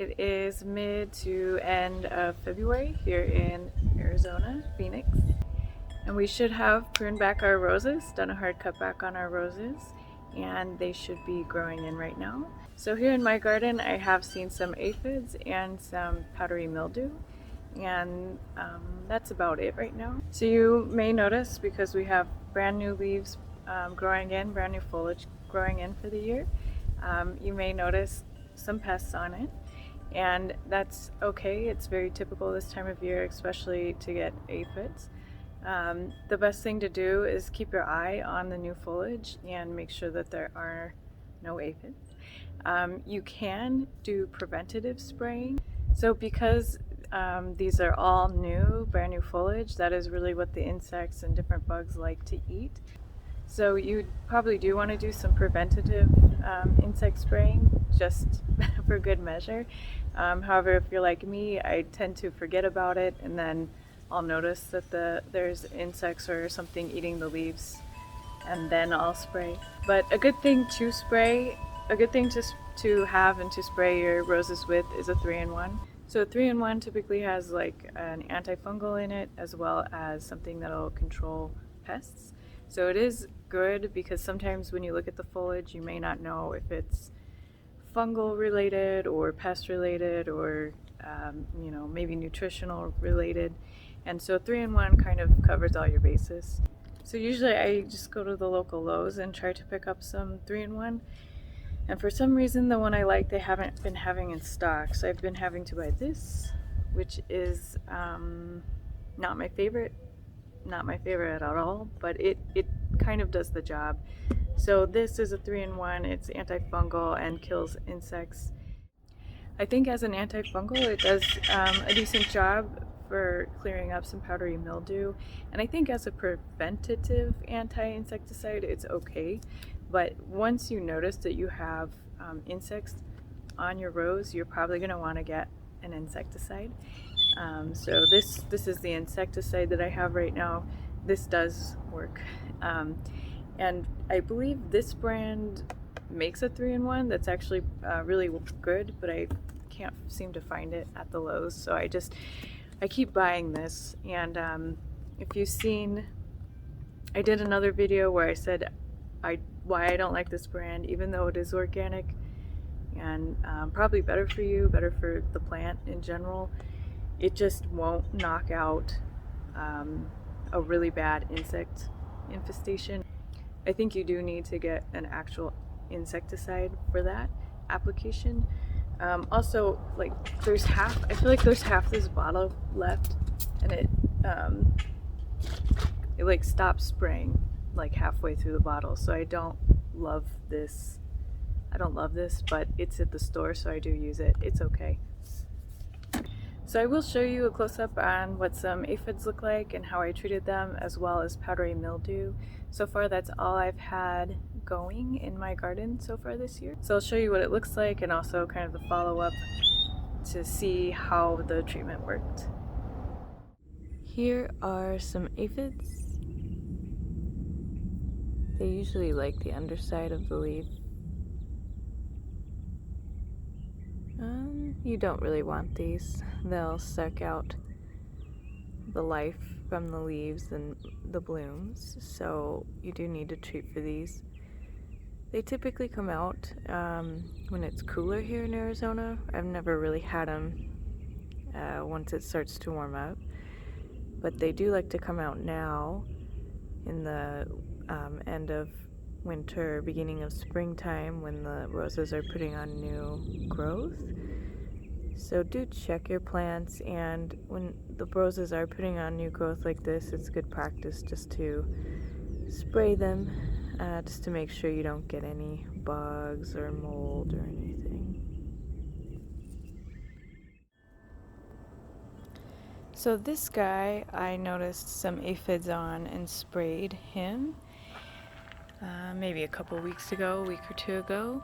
It is mid to end of February here in Arizona, Phoenix. And we should have pruned back our roses, done a hard cut back on our roses, and they should be growing in right now. So here in my garden I have seen some aphids and some powdery mildew, and that's about it right now. So you may notice, because we have brand new leaves growing in, brand new foliage growing in for the year, you may notice some pests on it. And that's okay. It's very typical this time of year, especially to get aphids. The best thing to do is keep your eye on the new foliage and make sure that there are no aphids. You can do preventative spraying. So because these are all new, brand new foliage, that is really what the insects and different bugs like to eat. So you probably do want to do some preventative insect spraying, just for good measure. However, if you're like me, I tend to forget about it, and then I'll notice that there's insects or something eating the leaves, and then I'll spray. But a good thing to spray, a good thing to have and to spray your roses with is a 3-in-1. So a 3-in-1 typically has like an antifungal in it, as well as something that'll control pests. So it is good, because sometimes when you look at the foliage, you may not know if it's fungal related or pest related, or maybe nutritional related. And so 3-in-1 kind of covers all your bases. So usually I just go to the local Lowe's and try to pick up some 3-in-1. And for some reason, the one I like, they haven't been having in stock. So I've been having to buy this, which is not my favorite at all, but it kind of does the job. So this is a 3-in-1. It's antifungal and kills insects. I think as an antifungal, it does a decent job for clearing up some powdery mildew, and I think as a preventative anti-insecticide, it's okay. But once you notice that you have insects on your rose, you're probably going to want to get an insecticide. So this is the insecticide that I have right now. This does work, and I believe this brand makes a 3-in-1 that's actually really good, but I can't seem to find it at the Lowe's, so I keep buying this. And if you've seen, I did another video where I said why I don't like this brand, even though it is organic and probably better for you, better for the plant in general. It just won't knock out a really bad insect infestation. I think you do need to get an actual insecticide for that application. Also, like, I feel like there's half this bottle left, and it like stops spraying like halfway through the bottle. So I don't love this, but it's at the store, so I do use it. It's okay. So I will show you a close-up on what some aphids look like and how I treated them, as well as powdery mildew. So far, that's all I've had going in my garden so far this year. So I'll show you what it looks like, and also kind of the follow-up to see how the treatment worked. Here are some aphids. They usually like the underside of the leaf. You don't really want these. They'll suck out the life from the leaves and the blooms, so you do need to treat for these. They typically come out when it's cooler here in Arizona. I've never really had them once it starts to warm up, but they do like to come out now in the end of winter, beginning of springtime, when the roses are putting on new growth. So do check your plants, and when the roses are putting on new growth like this, it's good practice just to spray them, just to make sure you don't get any bugs or mold or anything. So this guy, I noticed some aphids on and sprayed him maybe a couple weeks ago, a week or two ago,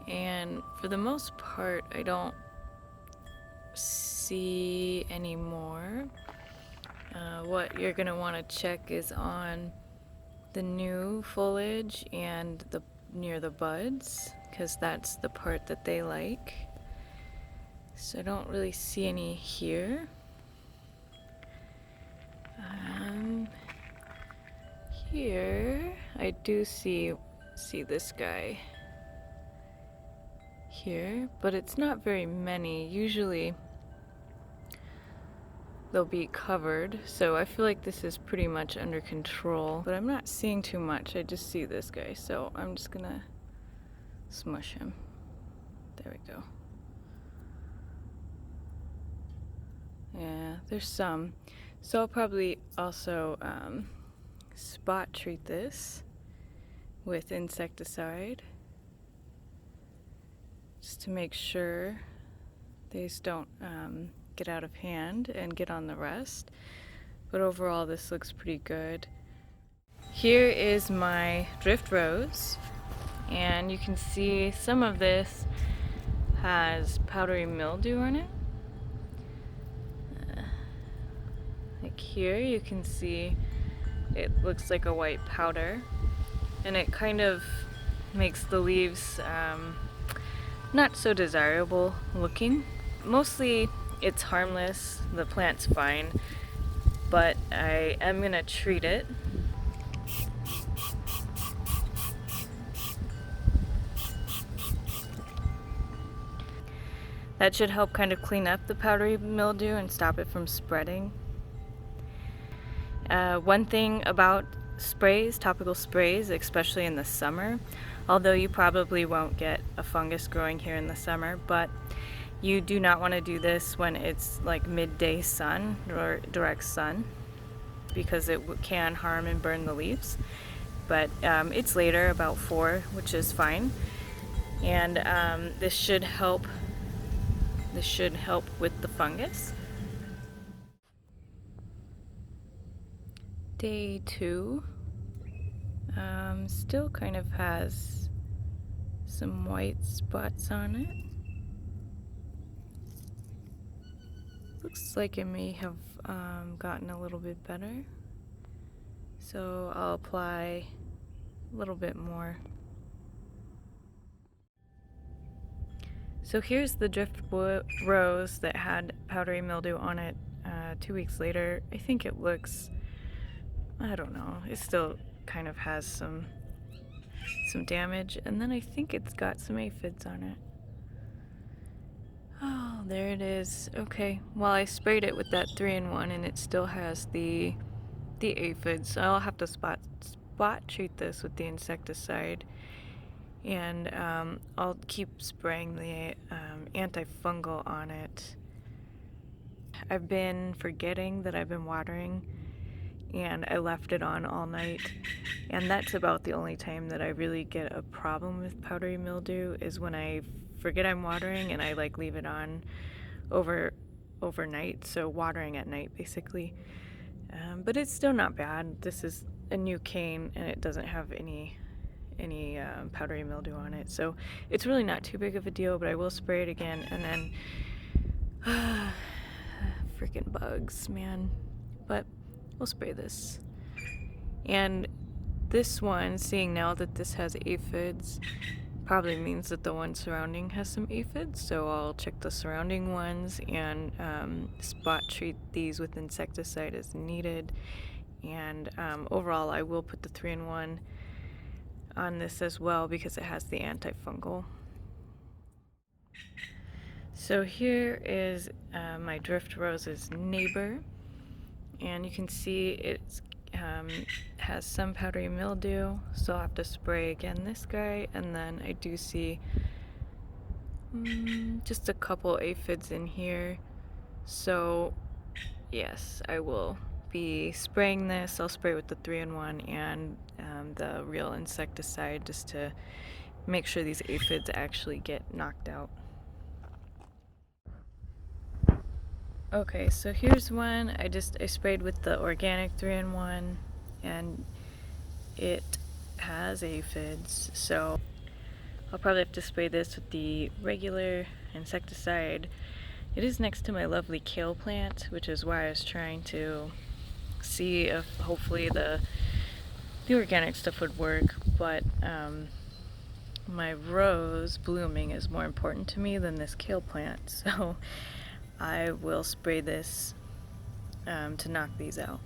and for the most part I don't see any more. What you're going to want to check is on the new foliage and near the buds, because that's the part that they like. So I don't really see any here. Here I do see this guy here, but it's not very many. Usually they'll be covered, so I feel like this is pretty much under control, but I'm not seeing too much. I just see this guy, so I'm just gonna smush him. There we go. Yeah, there's some. So I'll probably also spot treat this with insecticide just to make sure these don't get out of hand and get on the rest. But overall this looks pretty good. Here is my drift rose, and you can see some of this has powdery mildew on it. Like here you can see it looks like a white powder, and it kind of makes the leaves not so desirable looking. Mostly it's harmless, the plant's fine, but I am gonna treat it. That should help kind of clean up the powdery mildew and stop it from spreading. One thing about sprays, topical sprays, especially in the summer, although you probably won't get a fungus growing here in the summer, but you do not want to do this when it's like midday sun or direct sun, because it can harm and burn the leaves. But it's later, about 4, which is fine, and this should help with the fungus. Day 2 still kind of has some white spots on it. Looks like it may have gotten a little bit better, so I'll apply a little bit more. So here's the drift rose that had powdery mildew on it 2 weeks later. I think it looks, I don't know, it still kind of has some damage, and then I think it's got some aphids on it. Oh, there it is. Okay, well, I sprayed it with that 3-in-1 and it still has the aphids, so I'll have to spot treat this with the insecticide, and I'll keep spraying the antifungal on it. I've been forgetting that I've been watering, and I left it on all night, and that's about the only time that I really get a problem with powdery mildew, is when I forget I'm watering and I like leave it on overnight, so watering at night basically. But it's still not bad. This is a new cane and it doesn't have any powdery mildew on it, so it's really not too big of a deal, but I will spray it again, and then freaking bugs, man. But we'll spray this. And this one, seeing now that this has aphids, probably means that the one surrounding has some aphids, so I'll check the surrounding ones and spot treat these with insecticide as needed. And overall I will put the 3-in-1 on this as well because it has the antifungal. So here is my drift rose's neighbor, and you can see it has some powdery mildew, so I'll have to spray again this guy, and then I do see just a couple aphids in here, so yes, I will be spraying this. I'll spray with the 3-in-1 and the real insecticide just to make sure these aphids actually get knocked out. Okay, so here's one. I sprayed with the organic 3-in-1 and it has aphids, so I'll probably have to spray this with the regular insecticide. It is next to my lovely kale plant, which is why I was trying to see if hopefully the organic stuff would work, but my rose blooming is more important to me than this kale plant, so I will spray this to knock these out.